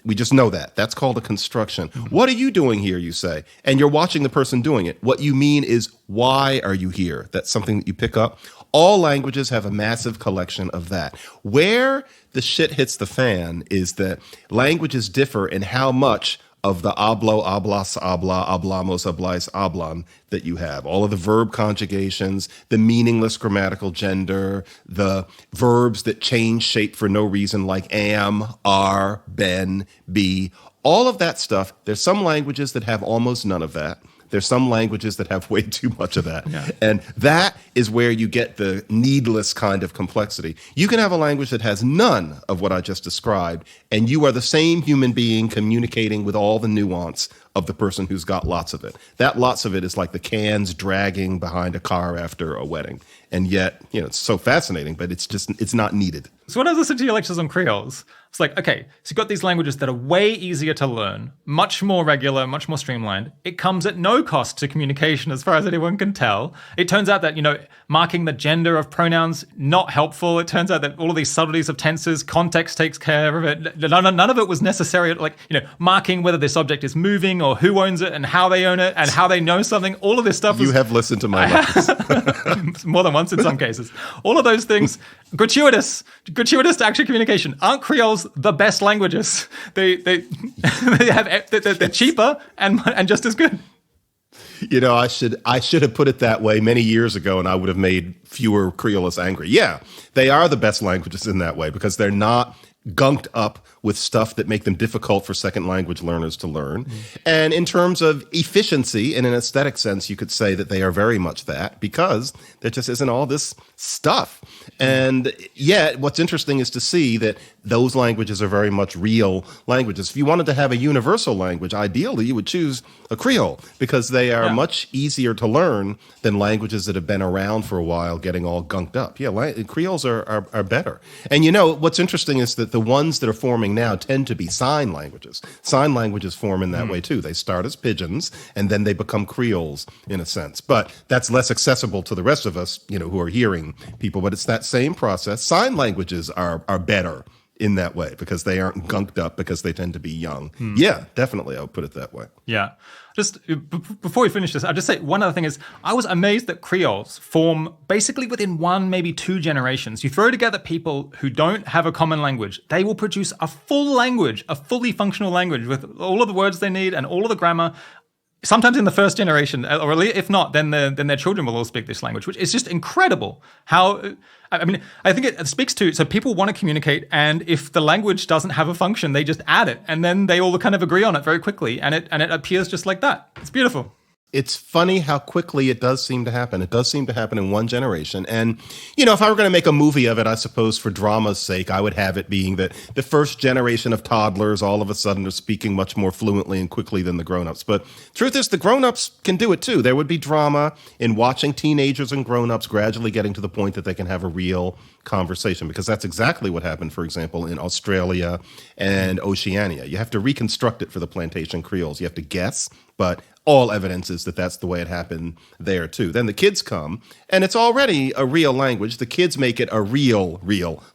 we just know that. That's called a construction. What are you doing here, you say? And you're watching the person doing it. What you mean is, why are you here? That's something that you pick up. All languages have a massive collection of that. Where the shit hits the fan is that languages differ in how much of the hablo, hablas, habla, hablamos, hablais, hablan that you have. All of the verb conjugations, the meaningless grammatical gender, the verbs that change shape for no reason like am, are, been, be, all of that stuff. There's some languages that have almost none of that. There's some languages that have way too much of that. Yeah. And that is where you get the needless kind of complexity. You can have a language that has none of what I just described, and you are the same human being communicating with all the nuance of the person who's got lots of it. That lots of it is like the cans dragging behind a car after a wedding. And yet, it's so fascinating, but it's not needed. So when I was listening to your lectures on Creoles, it's like, okay, so you've got these languages that are way easier to learn, much more regular, much more streamlined. It comes at no cost to communication as far as anyone can tell. It turns out that, marking the gender of pronouns, not helpful. It turns out that all of these subtleties of tenses, context takes care of it. None of it was necessary. Like, marking whether this object is moving or who owns it and how they own it and how they know something. All of this stuff You have listened to my lectures. More than once in some cases. All of those things, gratuitous to actual communication. Aren't Creoles the best languages? They're cheaper and just as good. I should have put it that way many years ago, and I would have made fewer Creolists angry. Yeah, they are the best languages in that way because they're not gunked up with stuff that make them difficult for second language learners to learn. And in terms of efficiency, in an aesthetic sense, you could say that they are very much that because there just isn't all this stuff. And yet, what's interesting is to see that those languages are very much real languages. If you wanted to have a universal language, ideally, you would choose a Creole because they are much easier to learn than languages that have been around for a while getting all gunked up. Yeah, Creoles are better. And what's interesting is that the ones that are forming now tend to be sign languages. Sign languages form in that way too. They start as pidgins and then they become Creoles in a sense. But that's less accessible to the rest of us, who are hearing people. But it's that same process. Sign languages are better in that way because they aren't gunked up because they tend to be young. Yeah, definitely. I would put it that way. Yeah. Just before we finish this, I'll just say one other thing is I was amazed that Creoles form basically within one, maybe two generations. You throw together people who don't have a common language, they will produce a full language, a fully functional language with all of the words they need and all of the grammar. Sometimes in the first generation, or if not, then their children will all speak this language, which is just incredible. I think it speaks to, so people want to communicate, and if the language doesn't have a function, they just add it, and then they all kind of agree on it very quickly, and it appears just like that. It's beautiful. It's funny how quickly it does seem to happen. It does seem to happen in one generation. And, if I were going to make a movie of it, I suppose for drama's sake, I would have it being that the first generation of toddlers all of a sudden are speaking much more fluently and quickly than the grown-ups. But truth is, the grown-ups can do it too. There would be drama in watching teenagers and grown-ups gradually getting to the point that they can have a real conversation, because that's exactly what happened, for example, in Australia and Oceania. You have to reconstruct it for the plantation Creoles. You have to guess, but all evidence is that that's the way it happened there too. Then the kids come, and it's already a real language. The kids make it a real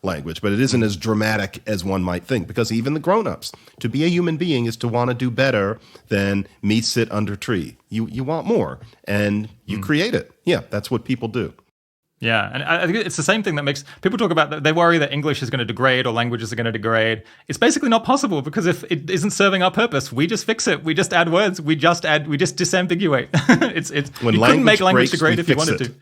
language, but it isn't as dramatic as one might think, because even the grown-ups, to be a human being is to want to do better than me sit under tree. You want more, and you create it. Yeah, that's what people do. Yeah, and I think it's the same thing that makes people talk about that. They worry that English is going to degrade or languages are going to degrade. It's basically not possible, because if it isn't serving our purpose, we just fix it. We just add words. We just disambiguate. You couldn't make language degrade if you wanted to.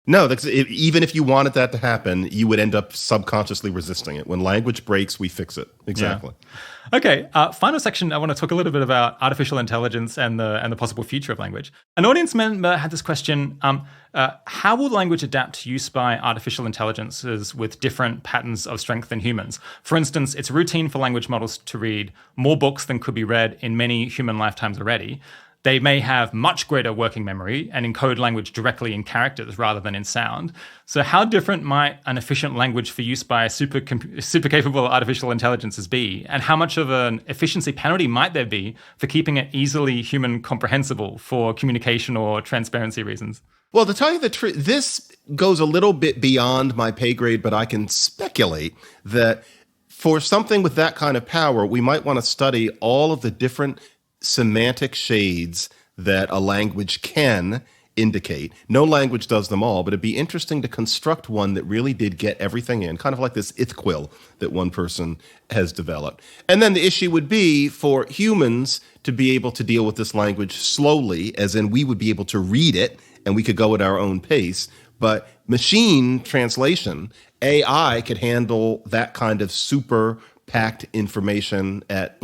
No, even if you wanted that to happen, you would end up subconsciously resisting it. When language breaks, we fix it. Exactly. Yeah. Okay, final section, I want to talk a little bit about artificial intelligence and the possible future of language. An audience member had this question, how will language adapt to use by artificial intelligences with different patterns of strength than humans? For instance, it's routine for language models to read more books than could be read in many human lifetimes already. They may have much greater working memory and encode language directly in characters rather than in sound. So how different might an efficient language for use by super capable artificial intelligences be? And how much of an efficiency penalty might there be for keeping it easily human comprehensible for communication or transparency reasons? Well, to tell you the truth, this goes a little bit beyond my pay grade, but I can speculate that for something with that kind of power, we might want to study all of the different semantic shades that a language can indicate. No language does them all, but it'd be interesting to construct one that really did get everything in, kind of like this ithquil that one person has developed. And then the issue would be for humans to be able to deal with this language slowly, as in we would be able to read it and we could go at our own pace. But machine translation, AI could handle that kind of super packed information at,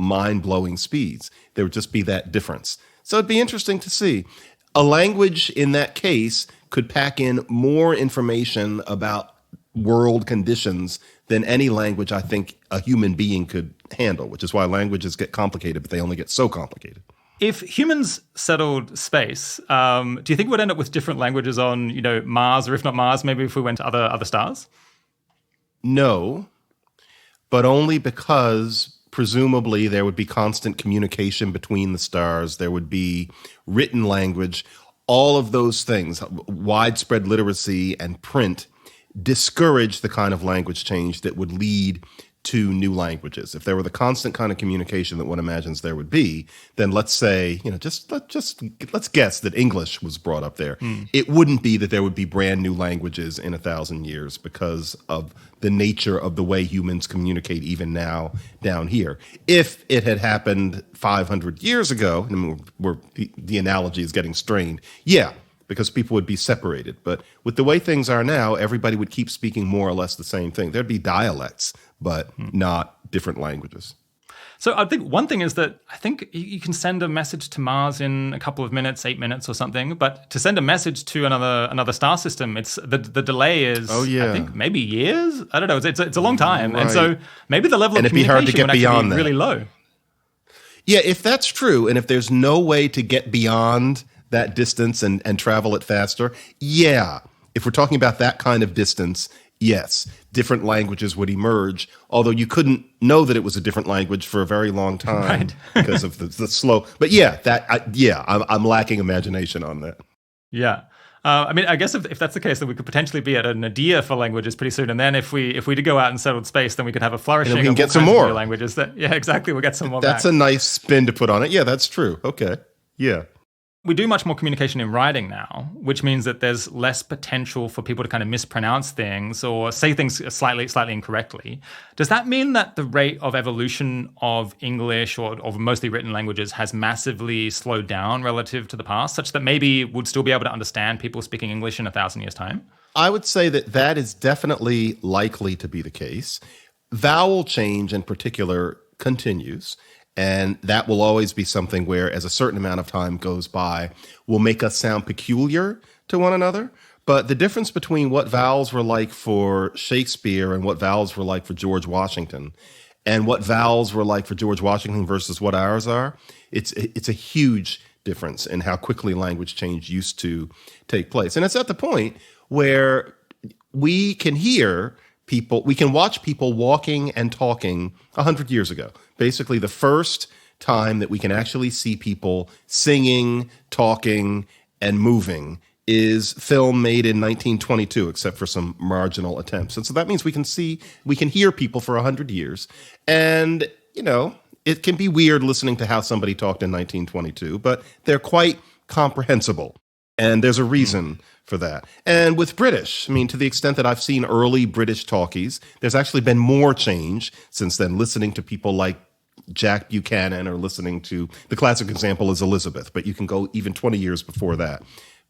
mind-blowing speeds. There would just be that difference. So it'd be interesting to see. A language in that case could pack in more information about world conditions than any language I think a human being could handle, which is why languages get complicated, but they only get so complicated. If humans settled space, do you think we'd end up with different languages on, Mars, or if not Mars, maybe if we went to other stars? No, but only because presumably there would be constant communication between the stars. There would be written language. All of those things, widespread literacy and print, discourage the kind of language change that would lead to new languages. If there were the constant kind of communication that one imagines there would be, then let's say, let's guess that English was brought up there. It wouldn't be that there would be brand new languages in 1,000 years because of the nature of the way humans communicate even now down here. If it had happened 500 years ago, the analogy is getting strained, yeah, because people would be separated. But with the way things are now, everybody would keep speaking more or less the same thing. There'd be dialects, but not different languages. So I think one thing is that I think you can send a message to Mars in a couple of minutes, 8 minutes or something. But to send a message to another star system, it's the delay is, I think, maybe years. I don't know. It's a long time. Right. And so maybe the level of communication would actually be really low. Yeah, if that's true, and if there's no way to get beyond that distance and travel it faster, yeah. If we're talking about that kind of distance, yes, different languages would emerge, although you couldn't know that it was a different language for a very long time right. because of the slow. But yeah, I'm lacking imagination on that. Yeah. I guess if that's the case, then we could potentially be at a nadir for languages pretty soon. And then if we did go out and settled space, then we could have a flourishing and we can of get some more languages. Yeah, exactly. We'll get some more That's back. a nice spin to put on it. Yeah, that's true. Okay. Yeah. We do much more communication in writing now, which means that there's less potential for people to kind of mispronounce things or say things slightly incorrectly. Does that mean that the rate of evolution of English or of mostly written languages has massively slowed down relative to the past, such that maybe we'd still be able to understand people speaking English in 1,000 years' time? I would say that is definitely likely to be the case. Vowel change in particular continues. And that will always be something where, as a certain amount of time goes by, will make us sound peculiar to one another. But the difference between what vowels were like for Shakespeare and what vowels were like for George Washington, and what vowels were like for George Washington versus what ours are, it's a huge difference in how quickly language change used to take place. And it's at the point where we can watch people walking and talking 100 years ago. Basically, the first time that we can actually see people singing, talking, and moving is film made in 1922, except for some marginal attempts. And so that means we can hear people for 100 years. And, it can be weird listening to how somebody talked in 1922, but they're quite comprehensible. And there's a reason for that. And with British, to the extent that I've seen early British talkies, there's actually been more change since then, listening to people like Jack Buchanan or listening to, the classic example is Elizabeth, but you can go even 20 years before that.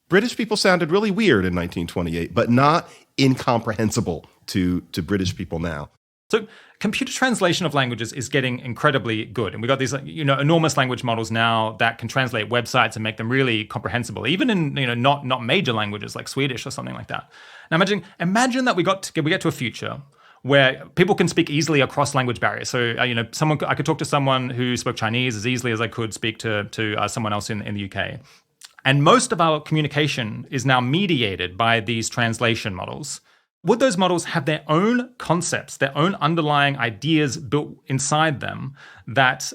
British people sounded really weird in 1928, but not incomprehensible to British people now. So computer translation of languages is getting incredibly good. And we've got these enormous language models now that can translate websites and make them really comprehensible, even in not major languages like Swedish or something like that. Now imagine that we get to a future where people can speak easily across language barriers. So I could talk to someone who spoke Chinese as easily as I could speak to someone else in the UK. And most of our communication is now mediated by these translation models. Would those models have their own concepts, their own underlying ideas built inside them that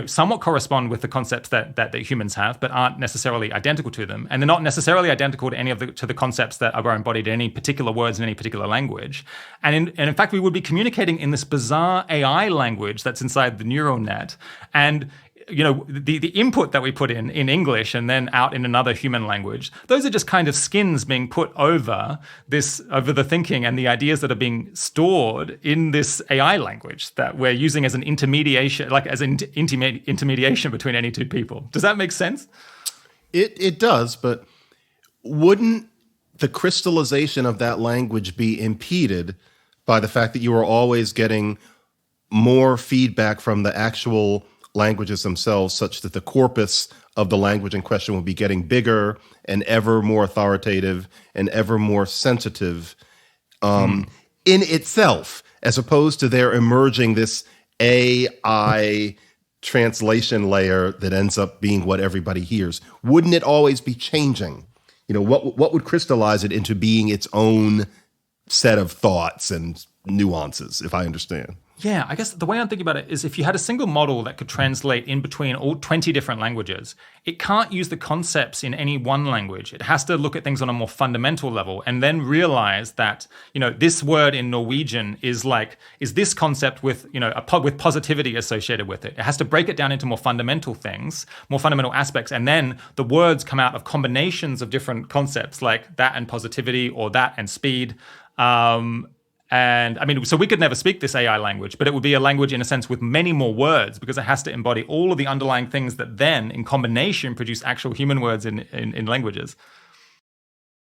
somewhat correspond with the concepts that humans have, but aren't necessarily identical to them, and they're not necessarily identical to the concepts that are embodied in any particular words in any particular language, and in fact we would be communicating in this bizarre AI language that's inside the neural net, and the input that we put in English and then out in another human language, those are just kind of skins being put over the thinking and the ideas that are being stored in this AI language that we're using as an intermediation, intermediation between any two people. Does that make sense? It does, but wouldn't the crystallization of that language be impeded by the fact that you are always getting more feedback from the actual languages themselves, such that the corpus of the language in question will be getting bigger and ever more authoritative and ever more sensitive? in itself, as opposed to there emerging this AI translation layer that ends up being what everybody hears? Wouldn't it always be changing? What would crystallize it into being its own set of thoughts and nuances, if I understand? Yeah, I guess the way I'm thinking about it is if you had a single model that could translate in between all 20 different languages, it can't use the concepts in any one language. It has to look at things on a more fundamental level and then realize that, this word in Norwegian is this concept with, with positivity associated with it. It has to break it down into more fundamental things, more fundamental aspects, and then the words come out of combinations of different concepts like that and positivity or that and speed. And I mean, so we could never speak this AI language, but it would be a language in a sense with many more words because it has to embody all of the underlying things that then in combination produce actual human words in languages.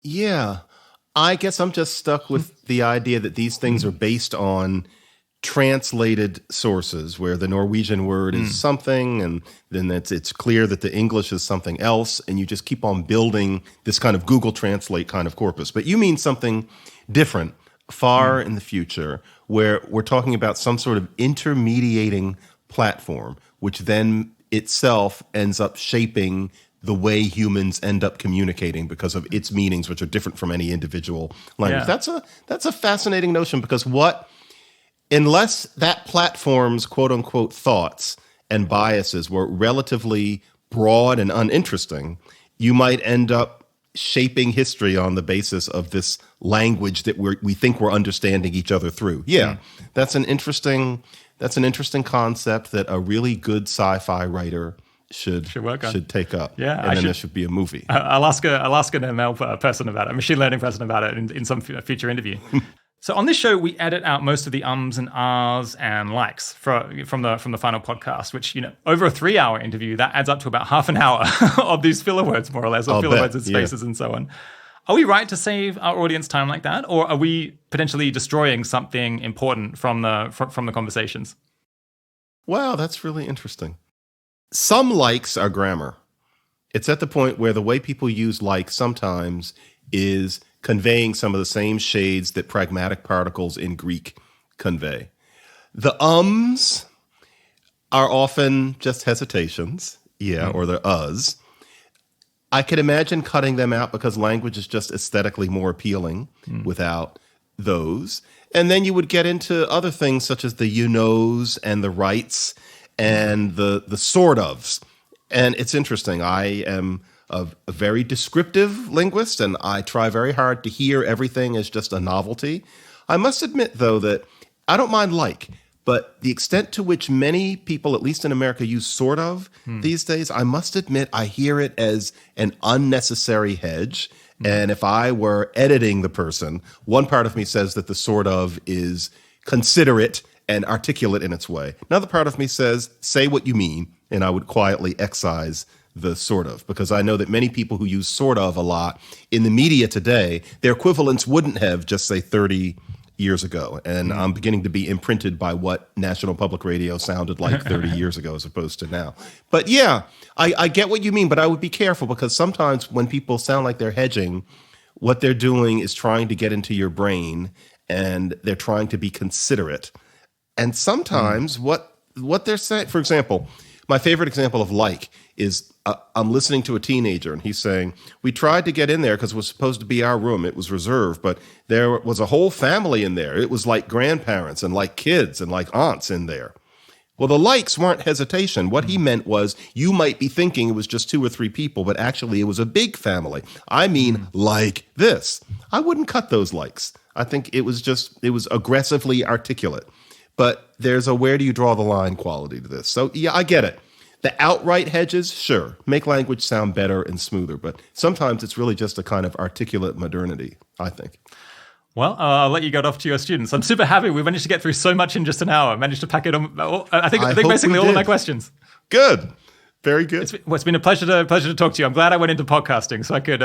Yeah, I guess I'm just stuck with the idea that these things are based on translated sources where the Norwegian word is something and then it's clear that the English is something else. And you just keep on building this kind of Google Translate kind of corpus. But you mean something different. Far in the future, where we're talking about some sort of intermediating platform, which then itself ends up shaping the way humans end up communicating because of its meanings, which are different from any individual language. Yeah. That's a fascinating notion because unless that platform's quote unquote thoughts and biases were relatively broad and uninteresting, you might end up shaping history on the basis of this language that we think we're understanding each other through. Yeah, that's an interesting concept that a really good sci-fi writer should take up. Yeah, and then there should be a movie. I'll ask an ML person about it, a machine learning person about it in some future interview. So on this show, we edit out most of the ums and ahs and likes from the final podcast, which, over a 3-hour interview, that adds up to about half an hour of these filler words, more or less, or filler words and spaces and so on. Are we right to save our audience time like that? Or are we potentially destroying something important from the conversations? Wow, that's really interesting. Some likes are grammar. It's at the point where the way people use like sometimes is conveying some of the same shades that pragmatic particles in Greek convey. The ums are often just hesitations, or the uhs. I could imagine cutting them out because language is just aesthetically more appealing without those. And then you would get into other things such as the you-knows and the rights and the sort ofs. And it's interesting. I am a very descriptive linguist, and I try very hard to hear everything as just a novelty. I must admit, though, that I don't mind like, but the extent to which many people, at least in America, use sort of these days, I must admit I hear it as an unnecessary hedge. And if I were editing the person, one part of me says that the sort of is considerate and articulate in its way. Another part of me says, say what you mean, and I would quietly excise the sort of, because I know that many people who use sort of a lot in the media today, their equivalents wouldn't have just say 30 years ago. And I'm beginning to be imprinted by what National Public Radio sounded like 30 years ago as opposed to now. But yeah, I get what you mean, but I would be careful because sometimes when people sound like they're hedging, what they're doing is trying to get into your brain and they're trying to be considerate. And sometimes what they're saying, for example, my favorite example of like is I'm listening to a teenager and he's saying, we tried to get in there because it was supposed to be our room. It was reserved, but there was a whole family in there. It was like grandparents and like kids and like aunts in there. Well, the likes weren't hesitation. What he meant was you might be thinking it was just 2 or 3 people, but actually it was a big family. I mean, like this. I wouldn't cut those likes. I think it was aggressively articulate. But there's a where do you draw the line quality to this. So yeah, I get it. The outright hedges, sure, make language sound better and smoother, but sometimes it's really just a kind of articulate modernity, I think. Well, I'll let you get off to your students. I'm super happy we managed to get through so much in just an hour. Managed to pack it on. I think basically all of my questions. Good. Very good. It's been a pleasure to talk to you. I'm glad I went into podcasting so I could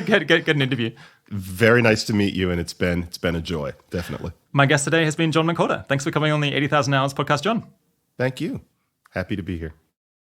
get an interview. Very nice to meet you, and it's been a joy, definitely. My guest today has been John McWhorter. Thanks for coming on the 80,000 Hours podcast, John. Thank you. Happy to be here.